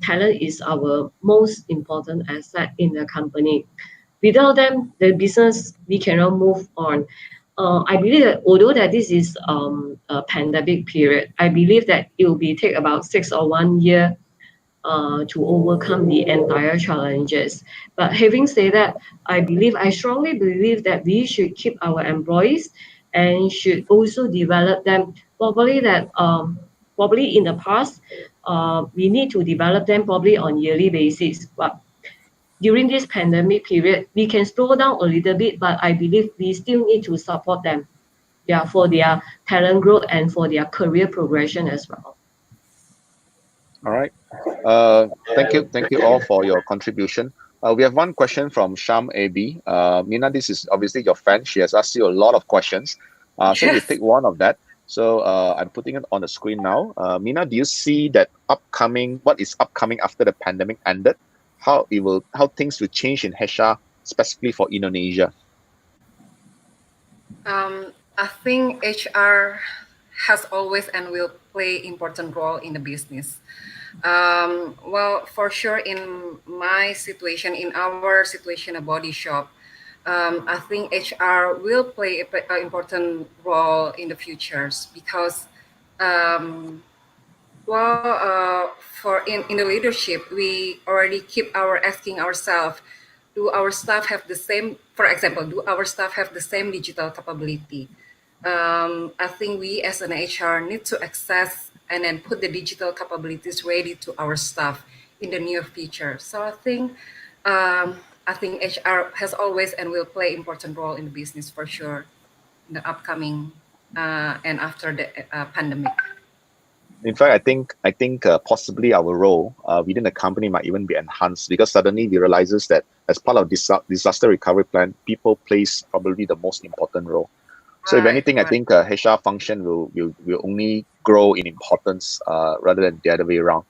talent is our most important asset in the company. Without them, the business we cannot move on. I believe that although that this is a pandemic period, I believe that it will be take about 6 or 1 year to overcome the entire challenges. But having said that, I strongly believe that we should keep our employees and should also develop them. Probably in the past, we need to develop them probably on yearly basis. But during this pandemic period, we can slow down a little bit, but I believe we still need to support them, yeah, for their talent growth and for their career progression as well. All right. Thank you all for your contribution. We have one question from Sham AB. Mina, this is obviously your friend. She has asked you a lot of questions. So we'll take one of that. So I'm putting it on the screen now. Mina, do you see that what is upcoming after the pandemic ended? How things will change in HR, specifically for Indonesia? I think HR has always and will play important role in the business. Well, for sure, in my situation, in our situation, a body shop, I think HR will play an important role in the futures because, for in the leadership, we already keep asking ourselves, do our staff have the same? For example, do our staff have the same digital capability? I think we as an HR need to access and then put the digital capabilities ready to our staff in the near future. So I think HR has always and will play important role in the business for sure in the upcoming and after the pandemic. In fact, I think possibly our role within the company might even be enhanced because suddenly we realizes that as part of disaster recovery plan, people plays probably the most important role. So if anything, I think HR function will only grow in importance rather than the other way around.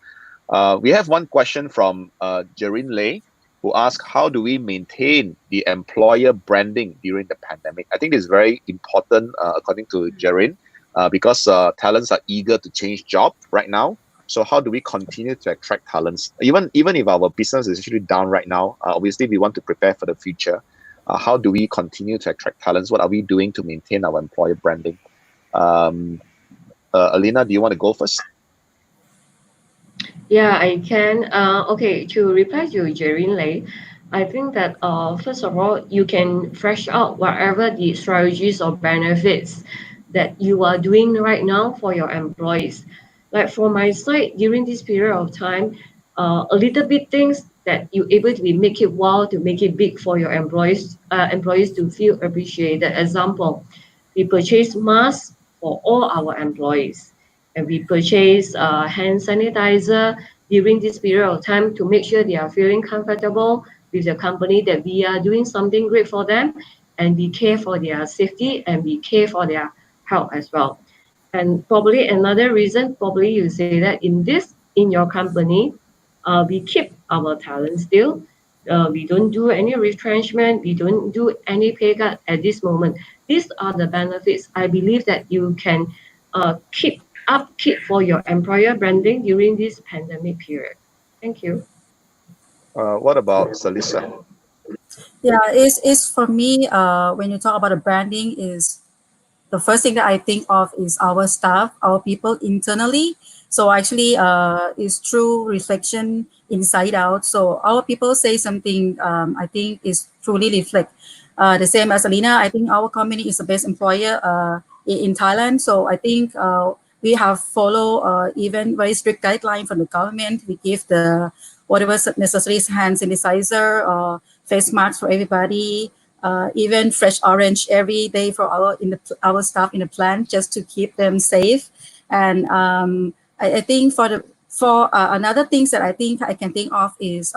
We have one question from Jerin Lei, who asked, how do we maintain the employer branding during the pandemic? I think it's very important, according to Jerin, because talents are eager to change job right now. So how do we continue to attract talents? Even if our business is actually down right now, obviously we want to prepare for the future. How do we continue to attract talents? What are we doing to maintain our employer branding? Alina, do you want to go first? Yeah, I can. Okay, to reply to Jerin Lei, I think that first of all, you can fresh out whatever the strategies or benefits that you are doing right now for your employees. Like for my side, during this period of time, a little bit things that you able to make it wow to make it big for your employees to feel appreciated. Example, we purchase masks for all our employees, and we purchase hand sanitizer during this period of time to make sure they are feeling comfortable with the company, that we are doing something great for them, and we care for their safety and we care for their health as well. And probably another reason, probably you say that in your company, we keep our talent still. We don't do any retrenchment. We don't do any pay cut at this moment. These are the benefits I believe that you can keep for your employer branding during this pandemic period. Thank you. What about Salisa? Yeah, it's for me. When you talk about the branding, is the first thing that I think of is our staff, our people internally. So actually, it's true reflection inside out. So our people say something, I think is truly reflect. The same as Alina, I think our company is the best employer in Thailand. So I think we have follow even very strict guideline from the government. We give the whatever necessary hand sanitizer, face masks for everybody, even fresh orange every day for our staff in the plant, just to keep them safe. And I think for another things that I think I can think of is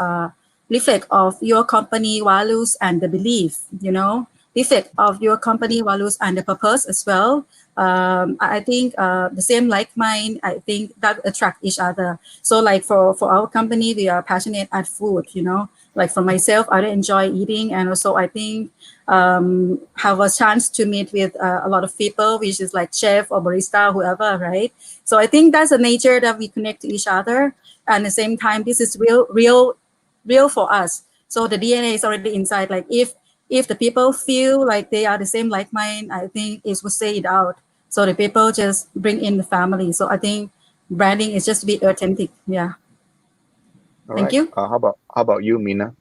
reflect of your company values and the belief, reflect of your company values and the purpose as well. I think the same like mind, I think that attract each other. So like for our company, we are passionate at food, like for myself, I enjoy eating. And also I think have a chance to meet with a lot of people, which is like chef or barista, whoever, right? So I think that's the nature that we connect to each other. And at the same time, this is real for us. So the DNA is already inside. Like if the people feel like they are the same like mind, I think it will say it out. So the people just bring in the family. So I think branding is just to be authentic. Yeah. Thank you. How about you, Mina?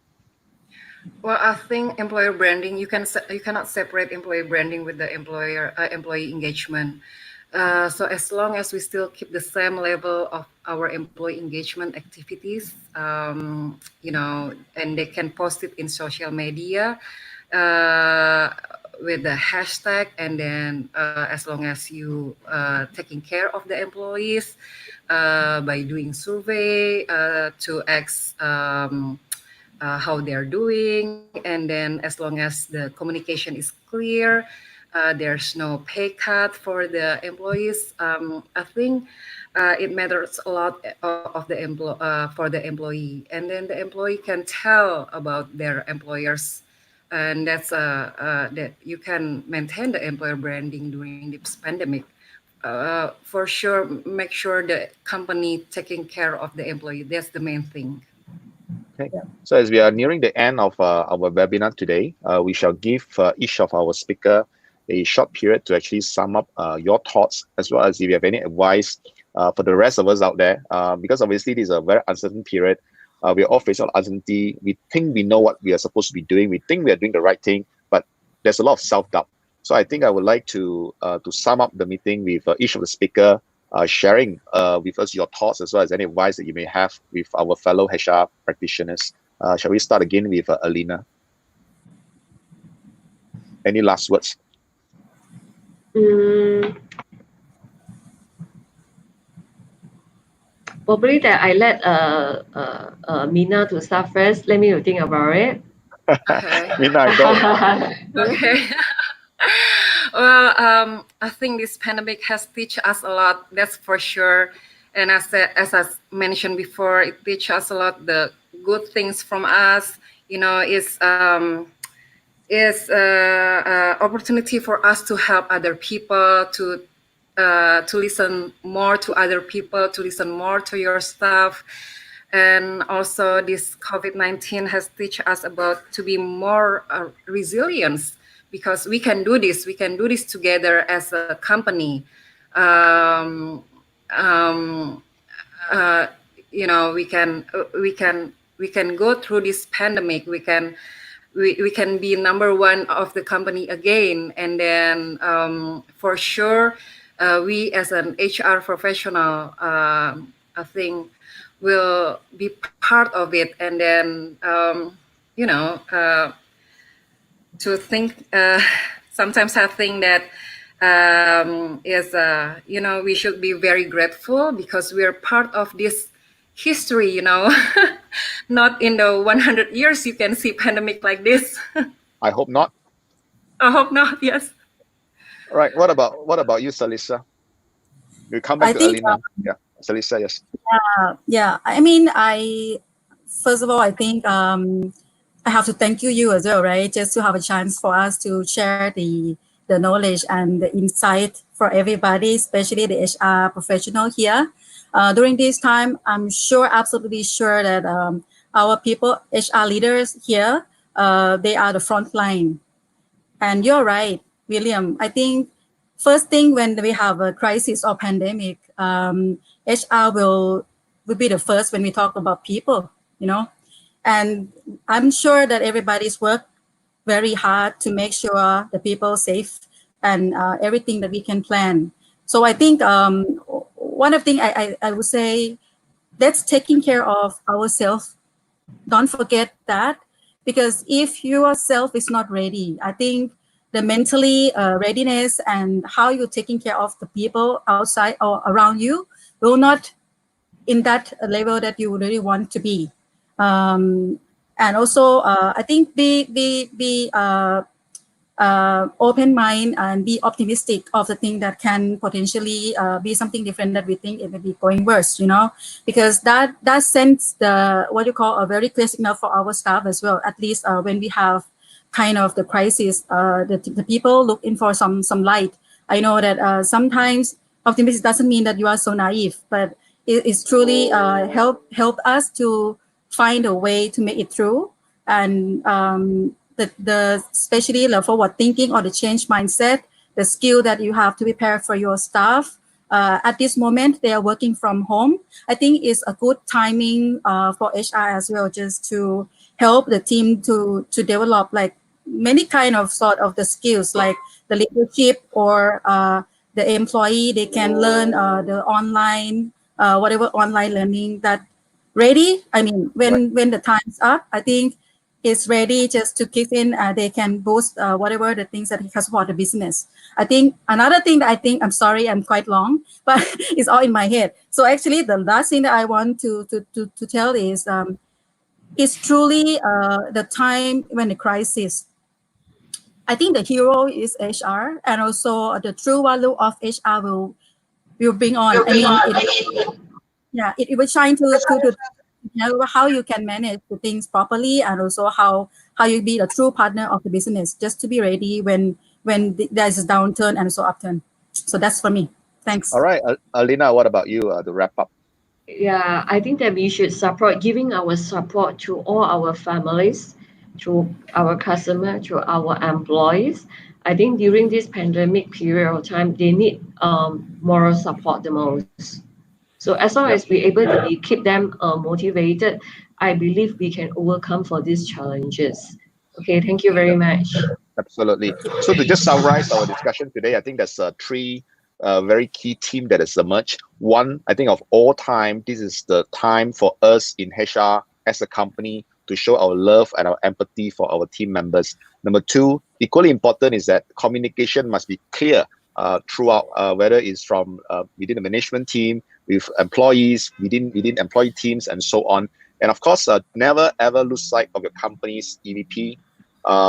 Well, I think employer branding, you cannot separate employer branding with the employee engagement. So as long as we still keep the same level of our employee engagement activities, and they can post it in social media with the hashtag, and then as long as you taking care of the employees by doing survey to ask how they're doing, and then as long as the communication is clear, there's no pay cut for the employees. I think it matters a lot of for the employee, and then the employee can tell about their employers, and that's that you can maintain the employer branding during this pandemic. For sure, make sure the company taking care of the employee. That's the main thing. Okay. So as we are nearing the end of our webinar today, we shall give each of our speaker a short period to actually sum up your thoughts, as well as if you have any advice for the rest of us out there, because obviously this is a very uncertain period. We're all facing uncertainty. We think we know what we are supposed to be doing. We think we are doing the right thing, but there's a lot of self-doubt. So I think I would like to sum up the meeting with each of the speaker sharing with us your thoughts, as well as any advice that you may have with our fellow HR practitioners. Shall we start again with Alina? Any last words? Probably that I let Mina to start first. Let me think about it. Okay. Mina, go. Okay. Well, I think this pandemic has taught us a lot. That's for sure. And as I mentioned before, it teaches us a lot the good things from us. It's opportunity for us to help other people, to listen more to other people, to listen more to your staff. And also this COVID-19 has taught us about to be more resilient, because we can do this. We can do this together as a company. We can go through this pandemic. We can be number one of the company again. And then for sure, we as an HR professional, I think will be part of it. And then, to think, sometimes I think that we should be very grateful, because we are part of this history, not in the 100 years you can see pandemic like this. I hope not. I hope not, yes. All right. What about you, Salisa? We come back to Alina. Yeah, Salisa, yes. Yeah. I mean, first of all, I think I have to thank you as well, right? Just to have a chance for us to share the knowledge and the insight for everybody, especially the HR professional here. During this time, I'm absolutely sure that our people, HR leaders here, they are the front line. And you're right, William. I think first thing when we have a crisis or pandemic, HR will be the first when we talk about people, And I'm sure that everybody's worked very hard to make sure the people safe and everything that we can plan. So I think one of the things I would say, that's taking care of ourselves. Don't forget that, because if yourself is not ready, I think the mentally readiness and how you're taking care of the people outside or around you will not in that level that you really want to be. And also, I think be open mind and be optimistic of the thing that can potentially be something different that we think it may be going worse, because that sends the what you call a very clear signal for our staff as well. At least when we have kind of the crisis, the people look in for some light. I know that sometimes optimism doesn't mean that you are so naive, but it's truly help us to find a way to make it through. And the especially the forward thinking or the change mindset, the skill that you have to prepare for your staff. At this moment, they are working from home. I think it's a good timing for HR as well, just to help the team to develop like many kind of sort of the skills, like the leadership or the employee. They can learn the online, whatever online learning that ready. I mean, when the time's up, I think is ready just to kick in. They can boost whatever the things that he can support the business. I think another thing that I'm sorry, I'm quite long, but it's all in my head. So actually, the last thing that I want to tell is it's truly the time when the crisis. I think the hero is HR, and also the true value of HR will bring on. I mean, it will shine to how you can manage the things properly, and also how you be a true partner of the business, just to be ready when there's a downturn and also upturn. So that's for me. Thanks. All right, Alina, what about you to wrap up? Yeah, I think that we should giving our support to all our families, to our customer, to our employees. I think during this pandemic period of time, they need moral support the most. So as long as we're able to keep them motivated, I believe we can overcome for these challenges. Okay, thank you very much. Absolutely. So to just summarize our discussion today, I think there's three very key themes that has emerged. One, I think of all time, this is the time for us in HR as a company to show our love and our empathy for our team members. Number two, equally important is that communication must be clear throughout, whether it's from within the management team, with employees, within employee teams, and so on. And of course, never ever lose sight of your company's EVP.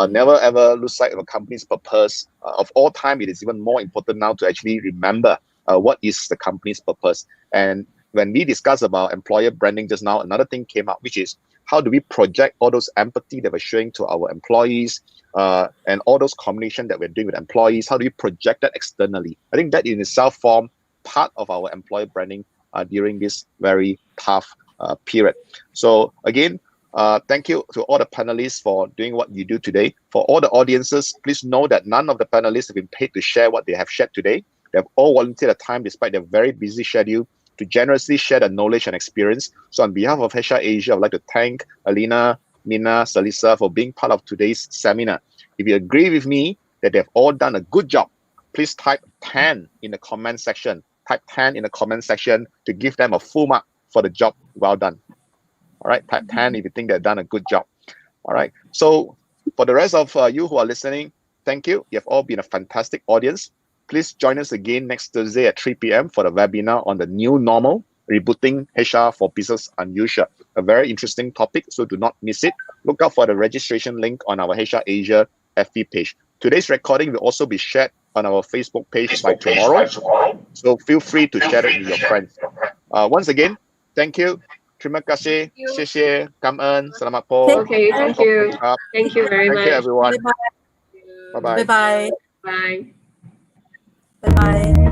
Never ever lose sight of a company's purpose. Of all time, it is even more important now to actually remember what is the company's purpose. And when we discuss about employer branding just now, another thing came up, which is how do we project all those empathy that we're showing to our employees and all those communication that we're doing with employees? How do we project that externally? I think that in itself form part of our employer branding during this very tough period. So again, thank you to all the panelists for doing what you do today. For all the audiences, please know that none of the panelists have been paid to share what they have shared today. They have all volunteered their time despite their very busy schedule to generously share their knowledge and experience. So on behalf of HR Asia, I would like to thank Alina, Mina, Salisa for being part of today's seminar. If you agree with me that they've all done a good job, please type 10 in the comment section. Type 10 in the comment section to give them a full mark for the job well done. All right, type 10 if you think they've done a good job. All right, so for the rest of you who are listening, thank you. You have all been a fantastic audience. Please join us again next Thursday at 3 p.m. for the webinar on the new normal, rebooting HR for business unusual. A very interesting topic, so do not miss it. Look out for the registration link on our HR Asia FB page. Today's recording will also be shared on our Facebook page by tomorrow, so feel free to share it with your friends. Once again, thank you. Terima kasih, 谢谢, 感恩, selamat po. Okay, thank you. Thank you very much. Thank you, everyone. Bye-bye. Bye-bye. Bye-bye. Bye. Bye-bye.